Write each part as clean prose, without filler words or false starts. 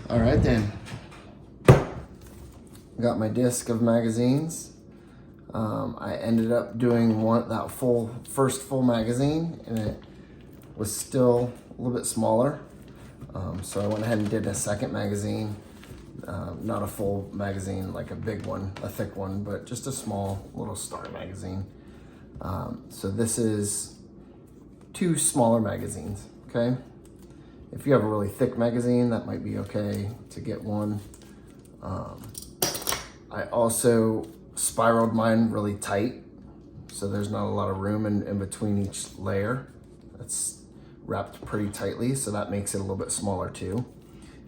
All right then. Got my disc of magazines. I ended up doing that first full magazine, and it was still a little bit smaller. So I went ahead and did a second magazine, not a full magazine like a big one, a thick one, but just a small little star magazine. So this is 2 smaller magazines, okay? If you have a really thick magazine, that might be okay to get one. I also spiraled mine really tight, so there's not a lot of room in between each layer. It's wrapped pretty tightly, so that makes it a little bit smaller too.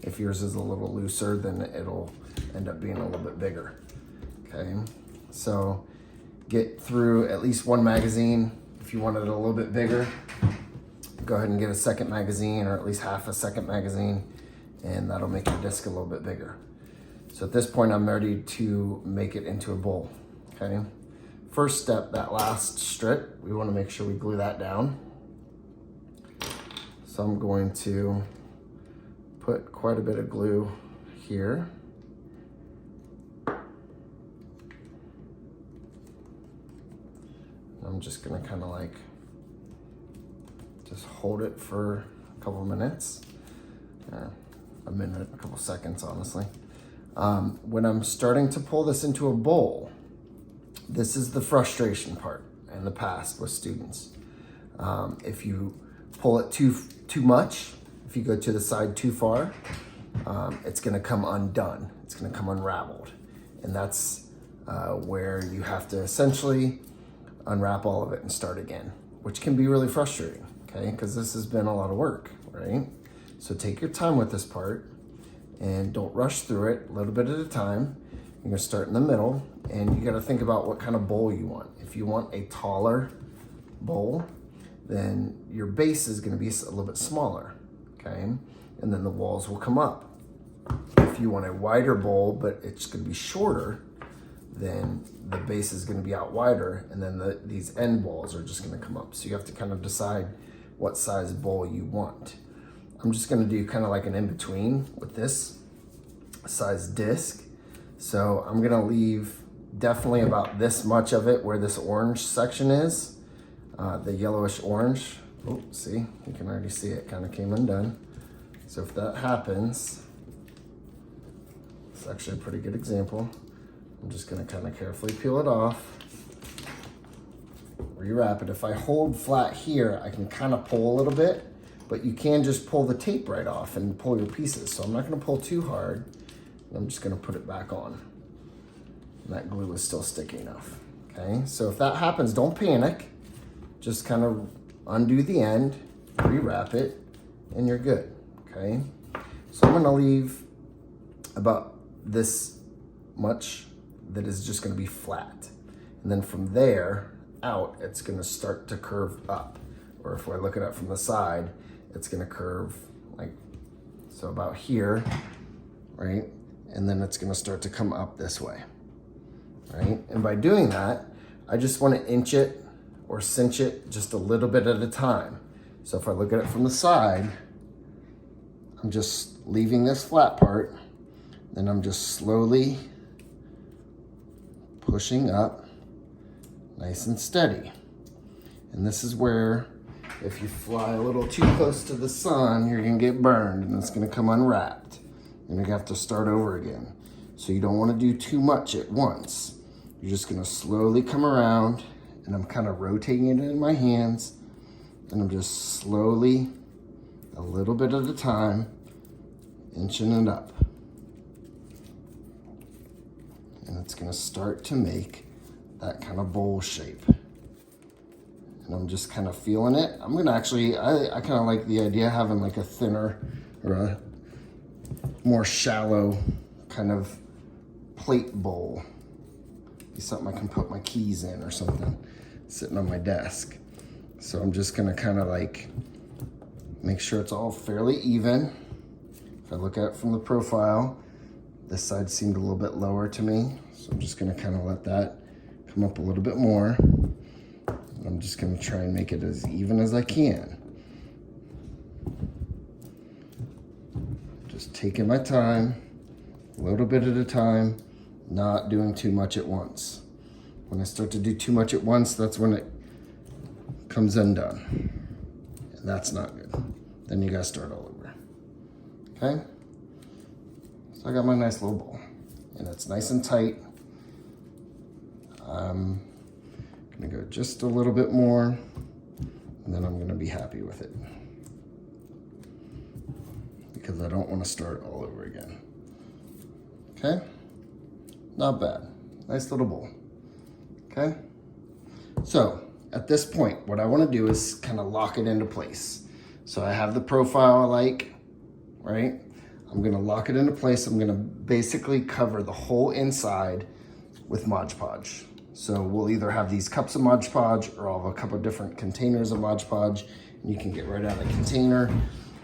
If yours is a little looser, then it'll end up being a little bit bigger. Okay, so get through at least one magazine. If you want it a little bit bigger, go ahead and get a second magazine, or at least half a second magazine, and that'll make your disc a little bit bigger. So at this point, I'm ready to make it into a bowl, okay? First step, that last strip, we wanna make sure we glue that down. So I'm going to put quite a bit of glue here. I'm just gonna kind of like just hold it for a couple minutes, a minute, a couple seconds, honestly. When I'm starting to pull this into a bowl, this is the frustration part in the past with students. If you pull it too much, if you go to the side too far, it's gonna come undone. It's gonna come unraveled. And that's where you have to essentially unwrap all of it and start again, which can be really frustrating, okay? Because this has been a lot of work, right? So take your time with this part and don't rush through it, a little bit at a time. You're gonna start in the middle, and you gotta think about what kind of bowl you want. If you want a taller bowl, then your base is gonna be a little bit smaller, okay? And then the walls will come up. If you want a wider bowl, but it's gonna be shorter, then the base is gonna be out wider, and then these end walls are just gonna come up. So you have to kind of decide what size bowl you want. I'm just gonna do kind of like an in-between with this size disc. So I'm gonna leave definitely about this much of it where this orange section is, the yellowish orange. Oh, see, you can already see it kind of came undone. So if that happens, it's actually a pretty good example. I'm just gonna kind of carefully peel it off, rewrap it. If I hold flat here, I can kind of pull a little bit, but you can just pull the tape right off and pull your pieces. So I'm not gonna pull too hard. I'm just gonna put it back on. And that glue is still sticky enough, okay? So if that happens, don't panic. Just kind of undo the end, rewrap it, and you're good, okay? So I'm gonna leave about this much that is just gonna be flat. And then from there out, it's gonna start to curve up. Or if I look at it from the side, it's gonna curve like, so about here, right? And then it's gonna start to come up this way, right? And by doing that, I just wanna inch it or cinch it just a little bit at a time. So if I look at it from the side, I'm just leaving this flat part, then I'm just slowly pushing up, nice and steady. And this is where, if you fly a little too close to the sun, you're gonna get burned and it's gonna come unwrapped. And you have to start over again. So you don't wanna do too much at once. You're just gonna slowly come around, and I'm kind of rotating it in my hands, and I'm just slowly, a little bit at a time, inching it up. And it's gonna start to make that kind of bowl shape. And I'm just kind of feeling it. I'm gonna actually, I kind of like the idea of having like a thinner or a more shallow kind of plate bowl. Be something I can put my keys in or something sitting on my desk. So I'm just gonna kind of like make sure it's all fairly even. If I look at it from the profile, this side seemed a little bit lower to me. So I'm just gonna kind of let that come up a little bit more. I'm just gonna try and make it as even as I can. Just taking my time, a little bit at a time, not doing too much at once. When I start to do too much at once, that's when it comes undone. And that's not good. Then you gotta start all over. Okay? So I got my nice little bowl. And it's nice and tight. I'm gonna go just a little bit more, and then I'm gonna be happy with it. Because I don't wanna start all over again. Okay? Not bad. Nice little bowl. Okay? So, at this point, what I wanna do is kind of lock it into place. So I have the profile I like, right? I'm gonna lock it into place. I'm gonna basically cover the whole inside with Mod Podge. So we'll either have these cups of Mod Podge or I'll have a couple of different containers of Mod Podge, and you can get right out of the container.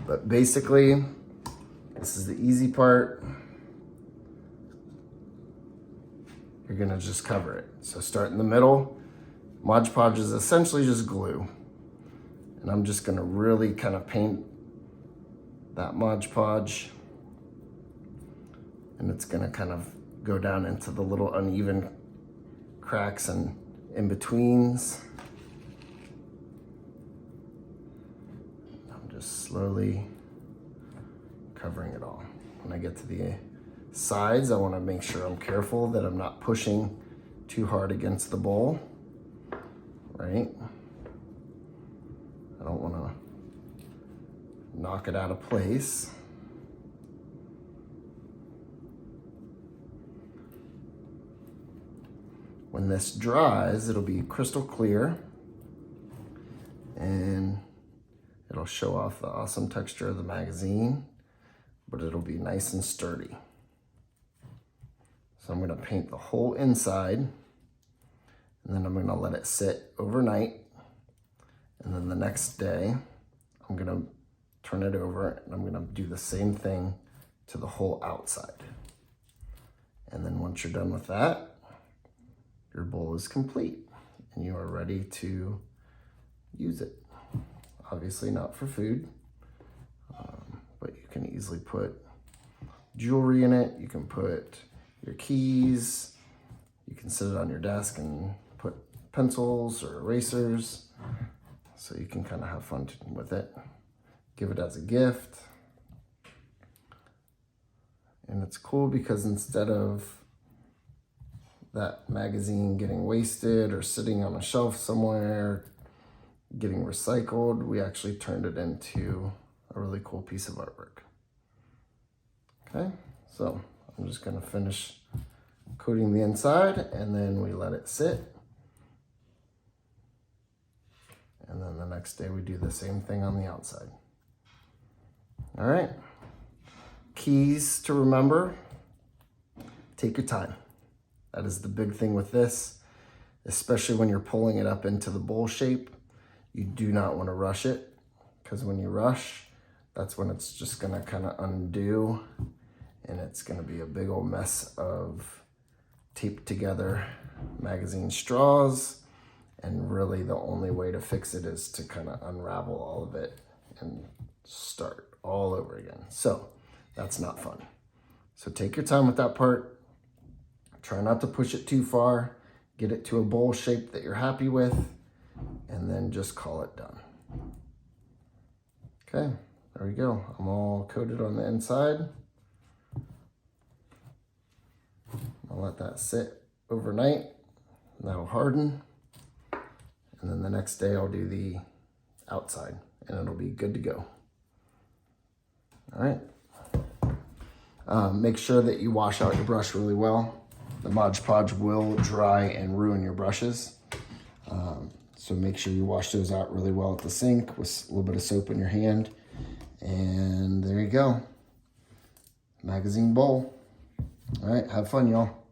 But basically, this is the easy part. You're gonna just cover it. So start in the middle. Mod Podge is essentially just glue. And I'm just gonna really kind of paint that Mod Podge. And it's gonna kind of go down into the little uneven cracks and in-betweens. I'm just slowly covering it all. When I get to the sides, I wanna make sure I'm careful that I'm not pushing too hard against the bowl, right? I don't wanna knock it out of place. When this dries, it'll be crystal clear and it'll show off the awesome texture of the magazine, but it'll be nice and sturdy. So I'm gonna paint the whole inside, and then I'm gonna let it sit overnight. And then the next day, I'm gonna turn it over and I'm gonna do the same thing to the whole outside. And then once you're done with that, your bowl is complete and you are ready to use it. Obviously not for food, but you can easily put jewelry in it. You can put your keys. You can sit it on your desk and put pencils or erasers. So you can kind of have fun with it. Give it as a gift. And it's cool because instead of that magazine getting wasted or sitting on a shelf somewhere, getting recycled, we actually turned it into a really cool piece of artwork. Okay, so I'm just gonna finish coating the inside and then we let it sit. And then the next day we do the same thing on the outside. All right, keys to remember, take your time. That is the big thing with this, especially when you're pulling it up into the bowl shape. You do not want to rush it, because when you rush, that's when it's just gonna kind of undo and it's gonna be a big old mess of taped together magazine straws. And really the only way to fix it is to kind of unravel all of it and start all over again. So that's not fun. So take your time with that part. Try not to push it too far. Get it to a bowl shape that you're happy with, and then just call it done. Okay, there we go. I'm all coated on the inside. I'll let that sit overnight. That'll harden. And then the next day I'll do the outside and it'll be good to go. All right. Make sure that you wash out your brush really well. The Mod Podge will dry and ruin your brushes. So make sure you wash those out really well at the sink with a little bit of soap in your hand. And there you go. Magazine bowl. All right, have fun, y'all.